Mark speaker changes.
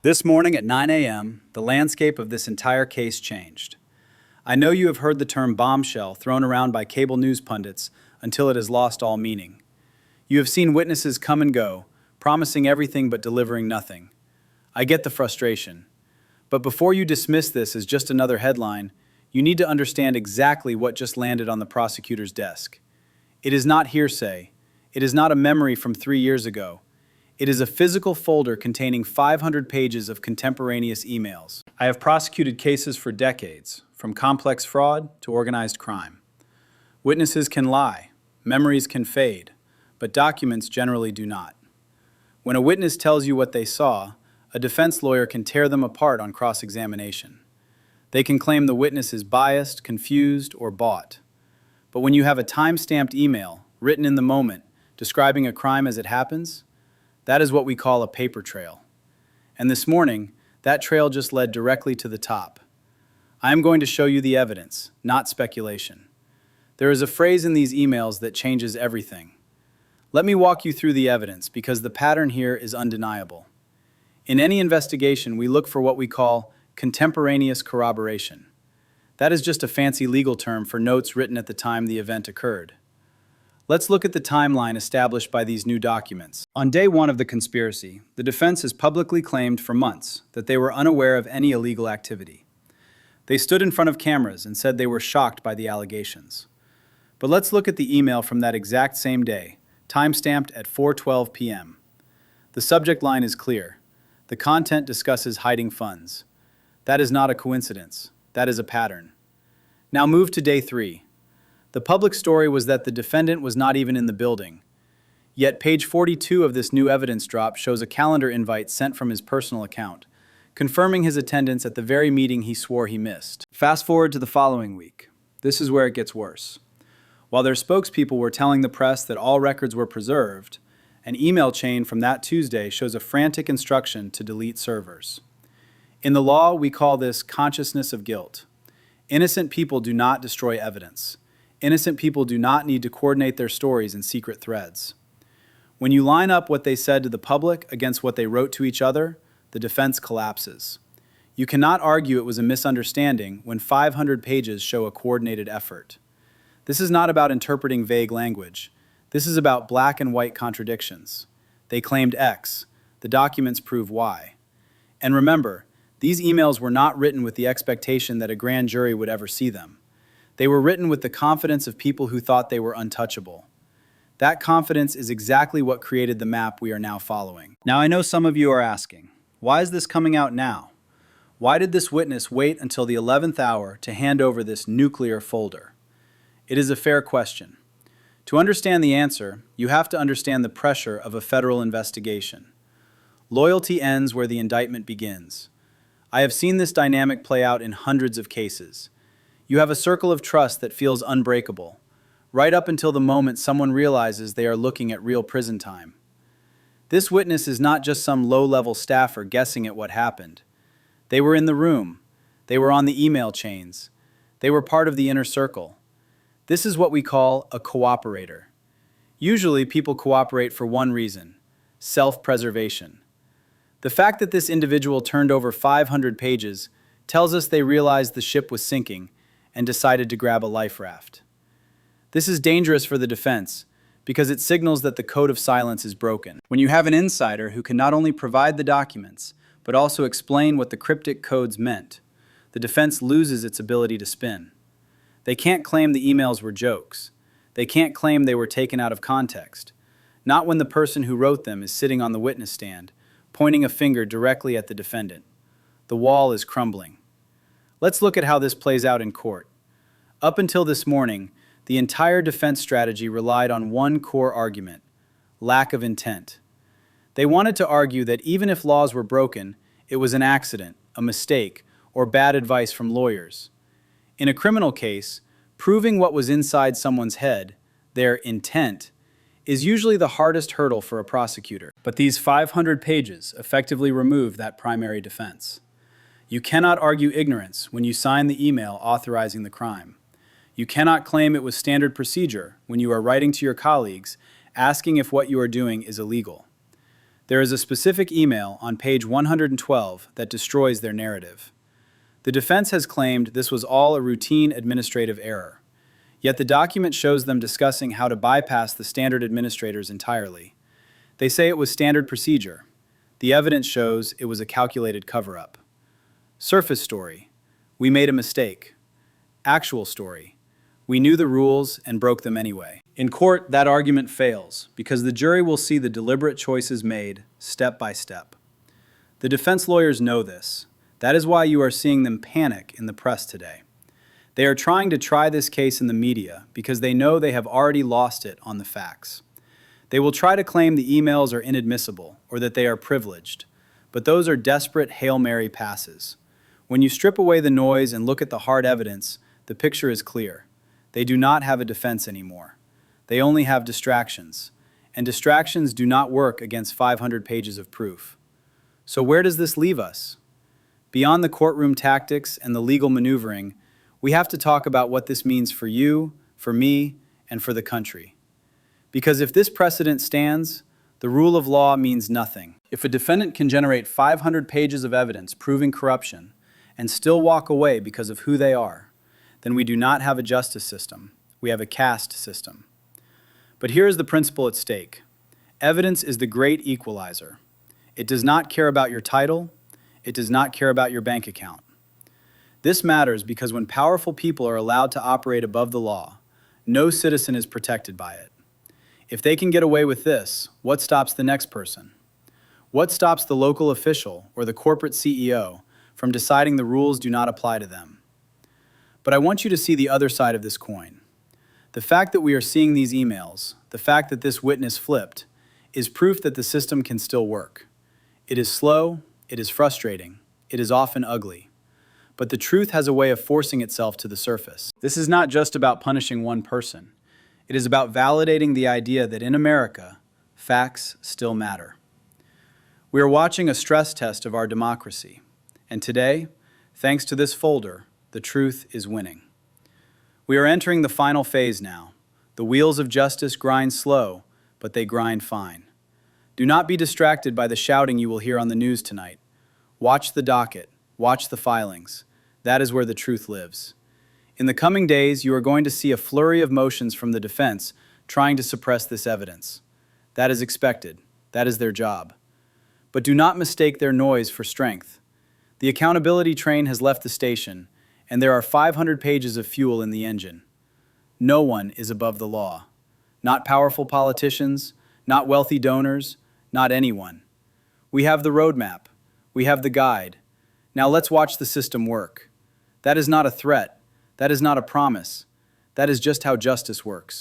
Speaker 1: This morning at 9 a.m., the landscape of this entire case changed. I know you have heard the term bombshell thrown around by cable news pundits until it has lost all meaning. You have seen witnesses come and go, promising everything but delivering nothing. I get the frustration. But before you dismiss this as just another headline, you need to understand exactly what just landed on the prosecutor's desk. It is not hearsay. It is not a memory from 3 years ago. It is a physical folder containing 500 pages of contemporaneous emails. I have prosecuted cases for decades, from complex fraud to organized crime. Witnesses can lie, memories can fade, but documents generally do not. When a witness tells you what they saw, a defense lawyer can tear them apart on cross-examination. They can claim the witness is biased, confused, or bought. But when you have a time-stamped email, written in the moment, describing a crime as it happens, that is what we call a paper trail. And this morning, that trail just led directly to the top. I am going to show you the evidence, not speculation. There is a phrase in these emails that changes everything. Let me walk you through the evidence because the pattern here is undeniable. In any investigation, we look for what we call contemporaneous corroboration. That is just a fancy legal term for notes written at the time the event occurred. Let's look at the timeline established by these new documents. On day one of the conspiracy, the defense has publicly claimed for months that they were unaware of any illegal activity. They stood in front of cameras and said they were shocked by the allegations. But let's look at the email from that exact same day, time-stamped at 4:12 p.m. The subject line is clear. The content discusses hiding funds. That is not a coincidence. That is a pattern. Now move to day 3. The public story was that the defendant was not even in the building. Yet page 42 of this new evidence drop shows a calendar invite sent from his personal account, confirming his attendance at the very meeting he swore he missed. Fast forward to the following week. This is where it gets worse. While their spokespeople were telling the press that all records were preserved, an email chain from that Tuesday shows a frantic instruction to delete servers. In the law, we call this consciousness of guilt. Innocent people do not destroy evidence. Innocent people do not need to coordinate their stories in secret threads. When you line up what they said to the public against what they wrote to each other, the defense collapses. You cannot argue it was a misunderstanding when 500 pages show a coordinated effort. This is not about interpreting vague language. This is about black and white contradictions. They claimed X. The documents prove Y. And remember, these emails were not written with the expectation that a grand jury would ever see them. They were written with the confidence of people who thought they were untouchable. That confidence is exactly what created the map we are now following. Now I know some of you are asking, why is this coming out now? Why did this witness wait until the 11th hour to hand over this nuclear folder? It is a fair question. To understand the answer, you have to understand the pressure of a federal investigation. Loyalty ends where the indictment begins. I have seen this dynamic play out in hundreds of cases. You have a circle of trust that feels unbreakable, right up until the moment someone realizes they are looking at real prison time. This witness is not just some low-level staffer guessing at what happened. They were in the room. They were on the email chains. They were part of the inner circle. This is what we call a cooperator. Usually, people cooperate for one reason: self-preservation. The fact that this individual turned over 500 pages tells us they realized the ship was sinking and decided to grab a life raft. This is dangerous for the defense because it signals that the code of silence is broken. When you have an insider who can not only provide the documents, but also explain what the cryptic codes meant, the defense loses its ability to spin. They can't claim the emails were jokes. They can't claim they were taken out of context. Not when the person who wrote them is sitting on the witness stand, pointing a finger directly at the defendant. The wall is crumbling. Let's look at how this plays out in court. Up until this morning, the entire defense strategy relied on one core argument: lack of intent. They wanted to argue that even if laws were broken, it was an accident, a mistake, or bad advice from lawyers. In a criminal case, proving what was inside someone's head, their intent, is usually the hardest hurdle for a prosecutor. But these 500 pages effectively remove that primary defense. You cannot argue ignorance when you sign the email authorizing the crime. You cannot claim it was standard procedure when you are writing to your colleagues asking if what you are doing is illegal. There is a specific email on page 112 that destroys their narrative. The defense has claimed this was all a routine administrative error, yet the document shows them discussing how to bypass the standard administrators entirely. They say it was standard procedure. The evidence shows it was a calculated cover-up. Surface story: we made a mistake. Actual story: we knew the rules and broke them anyway. In court, that argument fails because the jury will see the deliberate choices made step by step. The defense lawyers know this. That is why you are seeing them panic in the press today. They are trying to try this case in the media because they know they have already lost it on the facts. They will try to claim the emails are inadmissible or that they are privileged, but those are desperate Hail Mary passes. When you strip away the noise and look at the hard evidence, the picture is clear. They do not have a defense anymore. They only have distractions, and distractions do not work against 500 pages of proof. So where does this leave us? Beyond the courtroom tactics and the legal maneuvering, we have to talk about what this means for you, for me, and for the country. Because if this precedent stands, the rule of law means nothing. If a defendant can generate 500 pages of evidence proving corruption and still walk away because of who they are, then we do not have a justice system. We have a caste system. But here is the principle at stake. Evidence is the great equalizer. It does not care about your title. It does not care about your bank account. This matters because when powerful people are allowed to operate above the law, no citizen is protected by it. If they can get away with this, what stops the next person? What stops the local official or the corporate CEO from deciding the rules do not apply to them? But I want you to see the other side of this coin. The fact that we are seeing these emails, the fact that this witness flipped, is proof that the system can still work. It is slow, it is frustrating, it is often ugly. But the truth has a way of forcing itself to the surface. This is not just about punishing one person. It is about validating the idea that in America, facts still matter. We are watching a stress test of our democracy. And today, thanks to this folder, the truth is winning. We are entering the final phase now. The wheels of justice grind slow, but they grind fine. Do not be distracted by the shouting you will hear on the news tonight. Watch the docket, watch the filings. That is where the truth lives. In the coming days, you are going to see a flurry of motions from the defense trying to suppress this evidence. That is expected. That is their job. But do not mistake their noise for strength. The accountability train has left the station, and there are 500 pages of fuel in the engine. No one is above the law. Not powerful politicians, not wealthy donors, not anyone. We have the roadmap. We have the guide. Now let's watch the system work. That is not a threat. That is not a promise. That is just how justice works.